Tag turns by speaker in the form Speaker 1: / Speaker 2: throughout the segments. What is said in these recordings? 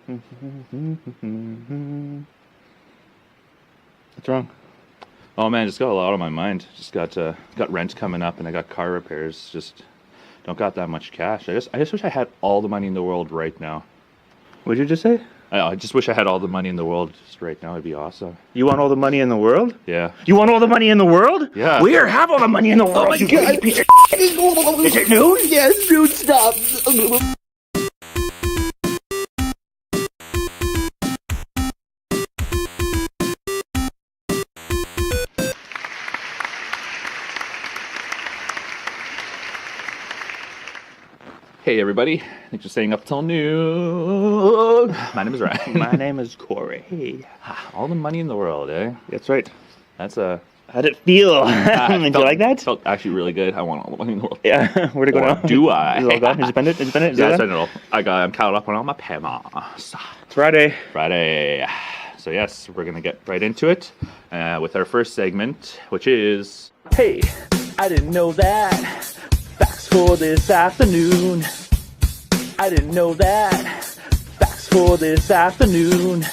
Speaker 1: What's wrong?
Speaker 2: Oh man, just got a lot on my mind. Just got rent coming up, and I got car repairs. Just don't got that much cash. I just wish I had all the money in the world right now.
Speaker 1: What'd you just say?
Speaker 2: I just wish I had all the money in the world just right now. It'd be awesome.
Speaker 1: You want all the money in the world?
Speaker 2: Yeah.
Speaker 1: You want all the money in the world?
Speaker 2: Yeah.
Speaker 1: We have all the money in the world. Oh my God. Piece of Is it noon?
Speaker 3: Yes, dude, stop.
Speaker 2: Hey everybody, thanks for staying up till noon. My name is Ryan.
Speaker 1: My name is Cory. Hey.
Speaker 2: All the money in the world, eh?
Speaker 1: That's right.
Speaker 2: That's a...
Speaker 1: How'd it feel? Did you like that?
Speaker 2: Felt actually really good. I want all the money in the world.
Speaker 1: Yeah. Where'd it go now?
Speaker 2: Do I?
Speaker 1: Is it all gone? Did you spend it? Did you spend it? Is
Speaker 2: Yeah, I
Speaker 1: that
Speaker 2: spent it all. I'm caught up on all my payments.
Speaker 1: It's Friday.
Speaker 2: Friday. So yes, we're gonna get right into it with our first segment, which is...
Speaker 3: Hey, I didn't know that. Facts for this afternoon. I didn't know that. Facts for this afternoon.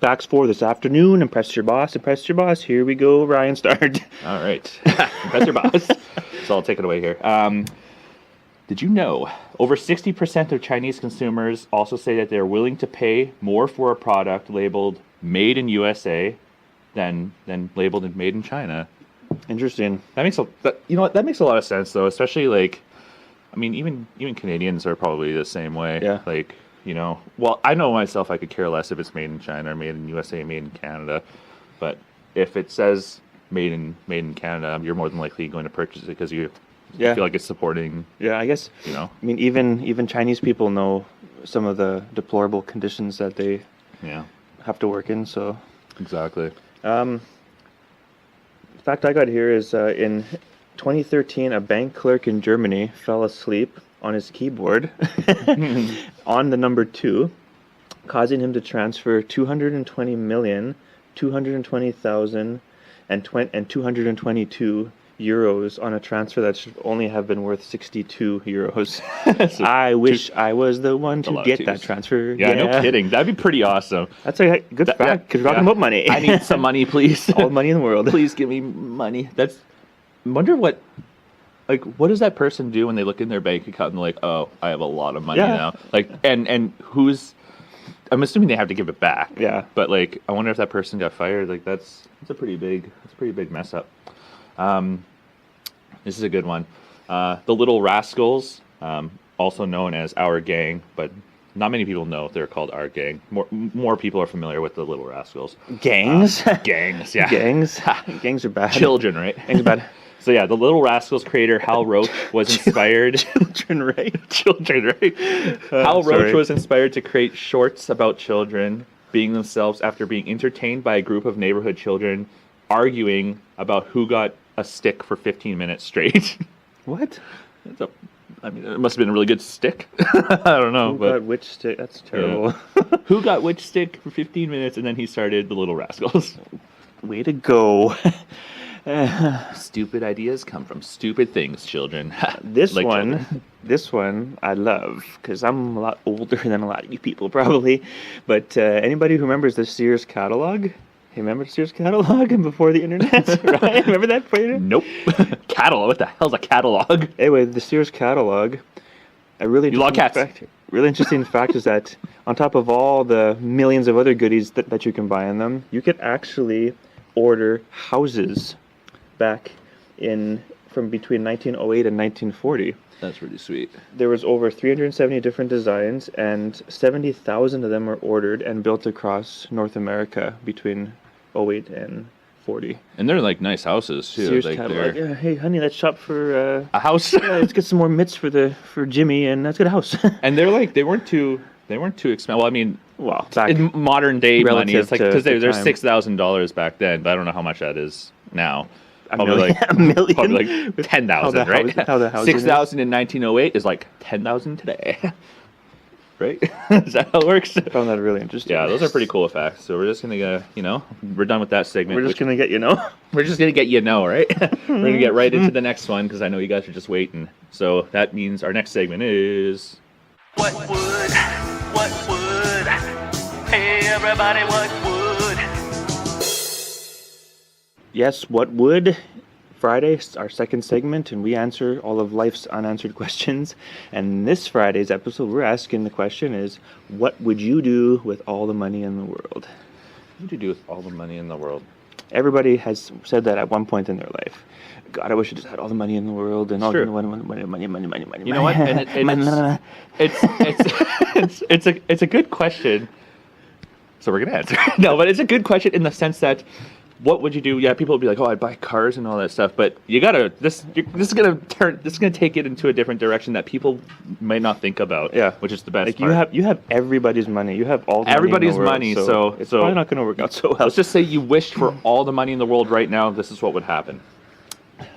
Speaker 1: Facts for this afternoon. Impress your boss. Impress your boss. Here we go. Ryan, start.
Speaker 2: All right. Impress your boss. So I'll take it away here. Did you know over 60% of Chinese consumers also say that they're willing to pay more for a product labeled "Made in USA" than labeled "Made in China"?
Speaker 1: Interesting.
Speaker 2: That makes that makes a lot of sense though, especially like, I mean, even Canadians are probably the same way.
Speaker 1: Yeah.
Speaker 2: Like, well, I know myself, I could care less if it's made in China or made in USA, made in Canada, but if it says made in Canada, you're more than likely going to purchase it because you feel like it's supporting.
Speaker 1: Yeah, I guess. I mean, even Chinese people know some of the deplorable conditions that they have to work in. So
Speaker 2: exactly.
Speaker 1: The fact I got here is in 2013, a bank clerk in Germany fell asleep on his keyboard on the number 2, causing him to transfer 220,220,000 and 222 euros on a transfer that should only have been worth 62 euros. So I wish I was the one to get that transfer.
Speaker 2: Yeah, no kidding. That'd be pretty awesome.
Speaker 1: That's a good fact because we're talking about money.
Speaker 2: I need some money, please.
Speaker 1: All the money in the world.
Speaker 2: Please give me money. Wonder what does that person do when they look in their bank account and they're like, oh, I have a lot of money now. Like, and who's? I'm assuming they have to give it back.
Speaker 1: Yeah.
Speaker 2: But like, I wonder if that person got fired. Like, that's a pretty big mess up. This is a good one. The Little Rascals, also known as Our Gang, but not many people know they're called Our Gang. More people are familiar with the Little Rascals.
Speaker 1: Gangs?
Speaker 2: Gangs, yeah.
Speaker 1: Gangs? Gangs are bad.
Speaker 2: Children, right?
Speaker 1: Gangs are bad.
Speaker 2: So yeah, the Little Rascals creator Hal Roach was inspired...
Speaker 1: Children, right?
Speaker 2: Children, right? Hal Roach was inspired to create shorts about children being themselves after being entertained by a group of neighborhood children arguing about who got a stick for 15 minutes straight.
Speaker 1: What?
Speaker 2: I mean, it must have been a really good stick. I don't know.
Speaker 1: Who got which stick? That's terrible.
Speaker 2: Yeah. Who got which stick for 15 minutes, and then he started the Little Rascals.
Speaker 1: Way to go.
Speaker 2: Stupid ideas come from stupid things, children.
Speaker 1: This
Speaker 2: children.
Speaker 1: This one I love because I'm a lot older than a lot of you people probably. But anybody who remembers the Sears catalog? Hey, remember the Sears catalog before the internet? Right? Remember that?
Speaker 2: Nope. Catalog? What the hell's a catalog?
Speaker 1: Anyway, the Sears catalog. Really interesting fact is that on top of all the millions of other goodies that you can buy in them, you could actually order houses back from between 1908 and 1940.
Speaker 2: That's pretty sweet.
Speaker 1: There was over 370 different designs, and 70,000 of them were ordered and built across North America between 08 and 40.
Speaker 2: And they're like nice houses too.
Speaker 1: Sears
Speaker 2: like
Speaker 1: catalog. Yeah, hey honey, let's shop for
Speaker 2: a house.
Speaker 1: Let's get some more mitts for Jimmy, and let's get a house.
Speaker 2: And they're like they weren't too expensive. Well, I mean,
Speaker 1: back
Speaker 2: in modern day money, it's like because they're $6,000 back then, but I don't know how much that is now.
Speaker 1: A million?
Speaker 2: Probably like 10,000, right? 6,000 in 1908 is like 10,000 today. right? Is that how it works?
Speaker 1: I found that really interesting.
Speaker 2: Yeah, those are pretty cool facts. So we're just gonna, we're done with that segment.
Speaker 1: We're just gonna get
Speaker 2: We're just gonna get right. We're gonna get right into the next one because I know you guys are just waiting. So that means our next segment is.
Speaker 3: What would? Hey everybody, what would?
Speaker 1: Yes, what would? Friday, our second segment, and we answer all of life's unanswered questions. And this Friday's episode, we're asking the question is, what would you do with all the money in the world?
Speaker 2: What would you do with all the money in the world?
Speaker 1: Everybody has said that at one point in their life. God, I wish I just had all the money in the world and all the money.
Speaker 2: You know what? And it's a good question. So we're gonna answer. No, but it's a good question in the sense that, what would you do? Yeah, people would be like, "Oh, I'd buy cars and all that stuff," but you gotta this is gonna take it into a different direction that people might not think about.
Speaker 1: Yeah,
Speaker 2: which is the best.
Speaker 1: Like
Speaker 2: part.
Speaker 1: you have everybody's money. You have all the
Speaker 2: everybody's
Speaker 1: money, in the world,
Speaker 2: money.
Speaker 1: it's probably not gonna work out so well.
Speaker 2: Let's just say you wished for all the money in the world right now. This is what would happen.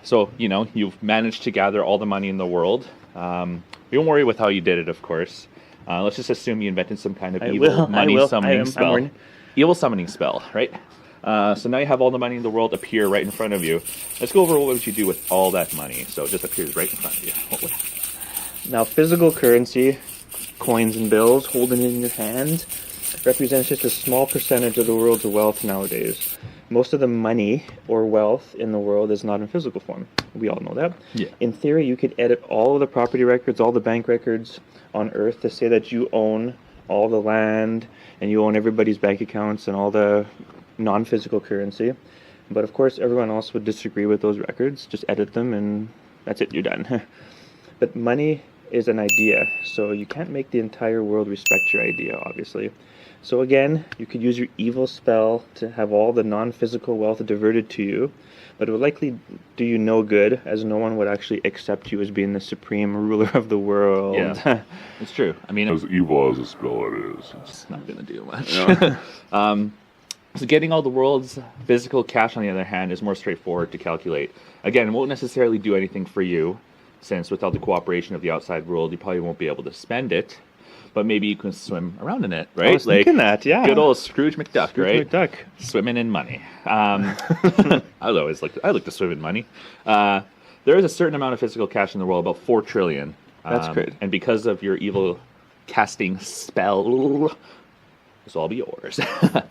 Speaker 2: So you've managed to gather all the money in the world. You don't worry with how you did it, of course. Let's just assume you invented some kind of evil money summoning spell. Evil summoning spell, right? So now you have all the money in the world appear right in front of you. Let's go over what would you do with all that money. So it just appears right in front of you. What would happen?
Speaker 1: Now, physical currency, coins and bills, holding it in your hand, represents just a small percentage of the world's wealth nowadays. Most of the money or wealth in the world is not in physical form. We all know that.
Speaker 2: Yeah.
Speaker 1: In theory, you could edit all of the property records, all the bank records on Earth to say that you own all the land and you own everybody's bank accounts and all the non-physical currency. But of course, everyone else would disagree with those records. Just edit them and that's it, you're done. But money is an idea, so you can't make the entire world respect your idea, obviously. So again, you could use your evil spell to have all the non-physical wealth diverted to you, but it would likely do you no good, as no one would actually accept you as being the supreme ruler of the world.
Speaker 2: Yeah, it's true. I mean,
Speaker 4: as evil as a spell it is,
Speaker 2: it's not going to do much. So getting all the world's physical cash, on the other hand, is more straightforward to calculate. Again, it won't necessarily do anything for you, since without the cooperation of the outside world, you probably won't be able to spend it. But maybe you can swim around in it, right?
Speaker 1: I was thinking that, yeah.
Speaker 2: Good old Scrooge McDuck, right?
Speaker 1: McDuck.
Speaker 2: Swimming in money. I like to swim in money. There is a certain amount of physical cash in the world, about 4 trillion.
Speaker 1: That's great.
Speaker 2: And because of your evil casting spell, this will all be yours.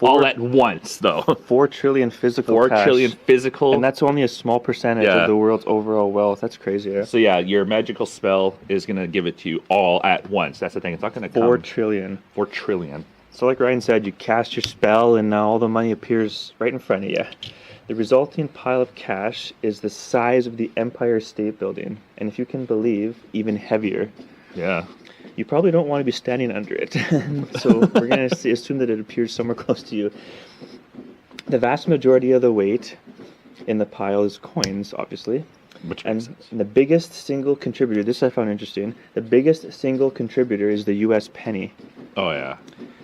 Speaker 2: All at once, though.
Speaker 1: 4 trillion physical
Speaker 2: 4
Speaker 1: cash.
Speaker 2: trillion physical.
Speaker 1: And that's only a small percentage of the world's overall wealth. That's crazy, yeah?
Speaker 2: So yeah, your magical spell is going to give it to you all at once. That's the thing. It's not going to come.
Speaker 1: 4 trillion.
Speaker 2: 4 trillion.
Speaker 1: So like Ryan said, you cast your spell and now all the money appears right in front of you. The resulting pile of cash is the size of the Empire State Building. And if you can believe, even heavier.
Speaker 2: Yeah.
Speaker 1: You probably don't want to be standing under it. So we're going to assume that it appears somewhere close to you. The vast majority of the weight in the pile is coins, obviously. And the biggest single contributor, this I found interesting, the biggest single contributor is the U.S. penny.
Speaker 2: Oh, yeah.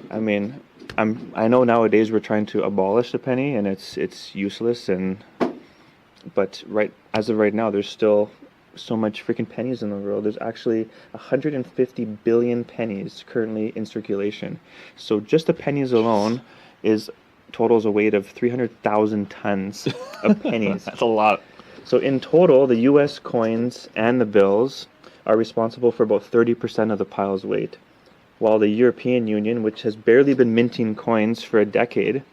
Speaker 1: I mean, I know nowadays we're trying to abolish the penny, and it's useless, but as of right now, there's still so much freaking pennies in the world. There's actually 150 billion pennies currently in circulation. So just the pennies alone totals a weight of 300,000 tons of pennies.
Speaker 2: That's a lot.
Speaker 1: So in total, the U.S. coins and the bills are responsible for about 30% of the pile's weight, while the European Union, which has barely been minting coins for a decade,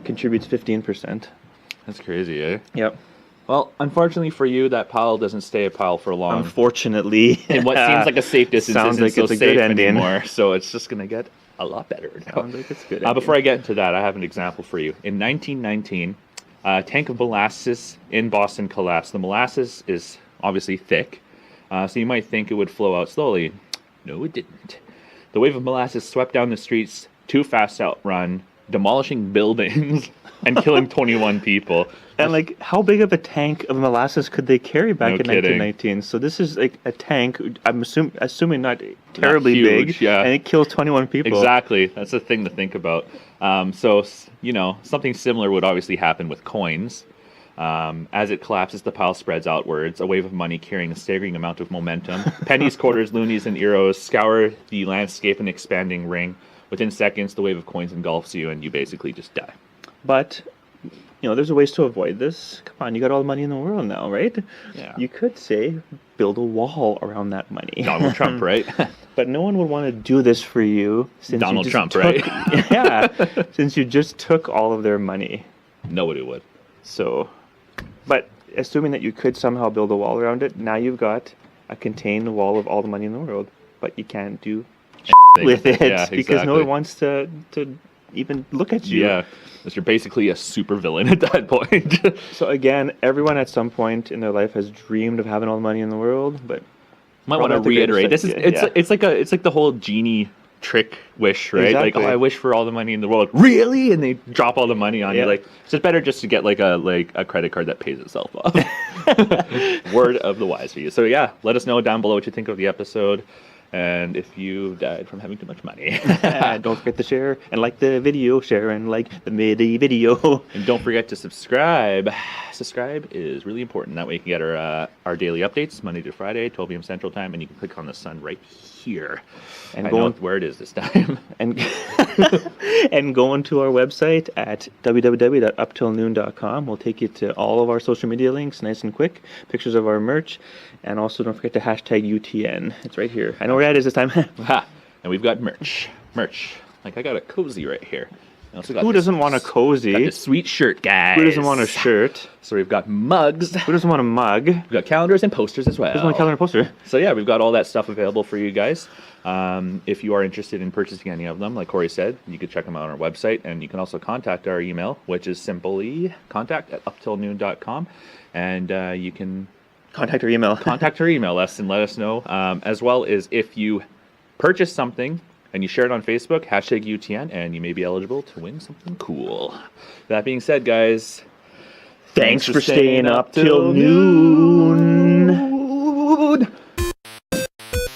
Speaker 1: contributes 15%.
Speaker 2: That's crazy, eh?
Speaker 1: Yep.
Speaker 2: Well, unfortunately for you, that pile doesn't stay a pile for long.
Speaker 1: Unfortunately.
Speaker 2: And what seems like a safe distance
Speaker 1: Sounds
Speaker 2: isn't
Speaker 1: like
Speaker 2: so
Speaker 1: it's a
Speaker 2: safe
Speaker 1: good ending
Speaker 2: anymore. So it's just going to get a lot better now.
Speaker 1: Sounds like it's good.
Speaker 2: Before I get into that, I have an example for you. In 1919, a tank of molasses in Boston collapsed. The molasses is obviously thick, so you might think it would flow out slowly. No, it didn't. The wave of molasses swept down the streets too fast to outrun, demolishing buildings and killing 21 people.
Speaker 1: And like, how big of a tank of molasses could they carry back in 1919? So this is like a tank, I'm assuming not terribly
Speaker 2: huge,
Speaker 1: big,
Speaker 2: yeah.
Speaker 1: and it kills 21 people.
Speaker 2: Exactly. That's the thing to think about. So, something similar would obviously happen with coins. As it collapses, the pile spreads outwards, a wave of money carrying a staggering amount of momentum. Pennies, quarters, loonies, and euros scour the landscape in an expanding ring. Within seconds, the wave of coins engulfs you, and you basically just die.
Speaker 1: But, there's ways to avoid this. Come on, you got all the money in the world now, right?
Speaker 2: Yeah.
Speaker 1: You could say, build a wall around that money.
Speaker 2: Donald Trump, right?
Speaker 1: But no one would want to do this for you. Since
Speaker 2: Donald
Speaker 1: you
Speaker 2: Trump,
Speaker 1: took,
Speaker 2: right?
Speaker 1: Yeah, since you just took all of their money.
Speaker 2: Nobody would.
Speaker 1: So, but assuming that you could somehow build a wall around it, now you've got a contained wall of all the money in the world. But you can't do with it
Speaker 2: Yeah,
Speaker 1: because no
Speaker 2: exactly.
Speaker 1: one wants to even look at you.
Speaker 2: Yeah, because you're basically a super villain at that point.
Speaker 1: So again, everyone at some point in their life has dreamed of having all the money in the world, but
Speaker 2: Might want to
Speaker 1: not the greatest
Speaker 2: reiterate. This is
Speaker 1: idea,
Speaker 2: it's like the whole genie trick wish, right?
Speaker 1: Exactly.
Speaker 2: Like, oh, I wish for all the money in the world. Really? And they drop all the money on you.
Speaker 1: Yeah.
Speaker 2: Like, it's just better just to get like a credit card that pays itself off. Word of the wise for you. So yeah, let us know down below what you think of the episode. And if you died from having too much money.
Speaker 1: don't forget to share and like the video, share and like the MIDI video.
Speaker 2: And don't forget to subscribe. Subscribe is really important. That way you can get our daily updates Monday to Friday, 12 p.m. Central Time, and you can click on the sun right here.
Speaker 1: And
Speaker 2: I
Speaker 1: go
Speaker 2: know
Speaker 1: on,
Speaker 2: where it is this time.
Speaker 1: and and go onto our website at www.uptillnoon.com. We'll take you to all of our social media links, nice and quick, pictures of our merch, and also don't forget to hashtag UTN. It's right here. I know where that is this time.
Speaker 2: Ha! And we've got merch. Like, I got a cozy right here. I also got
Speaker 1: Who
Speaker 2: this-
Speaker 1: doesn't want a
Speaker 2: got
Speaker 1: cozy?
Speaker 2: this sweet shirt, guys.
Speaker 1: Who doesn't want a shirt?
Speaker 2: So we've got mugs.
Speaker 1: Who doesn't want a mug? Who
Speaker 2: We've got calendars and posters as well.
Speaker 1: doesn't want a calendar poster?
Speaker 2: So yeah, we've got all that stuff available for you guys. If you are interested in purchasing any of them, like Cory said, you can check them out on our website, and you can also contact our email, which is simply contact@uptillnoon.com, and you can
Speaker 1: Contact or email.
Speaker 2: contact or email us and let us know, as well as if you purchase something and you share it on Facebook, hashtag UTN, and you may be eligible to win something cool. That being said, guys,
Speaker 1: Thanks for staying up till noon.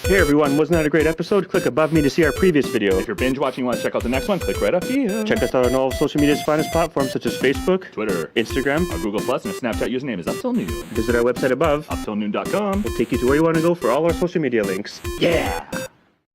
Speaker 1: Hey everyone, wasn't that a great episode? Click above me to see our previous video.
Speaker 2: If you're binge watching and want to check out the next one, click right up here.
Speaker 1: Check us out on all of social media's finest platforms such as Facebook,
Speaker 2: Twitter,
Speaker 1: Instagram.
Speaker 2: our Google Plus, and our Snapchat username is UpTillNoon.
Speaker 1: Visit our website above.
Speaker 2: UpTillNoon.com.
Speaker 1: We'll take you to where you want to go for all our social media links.
Speaker 2: Yeah.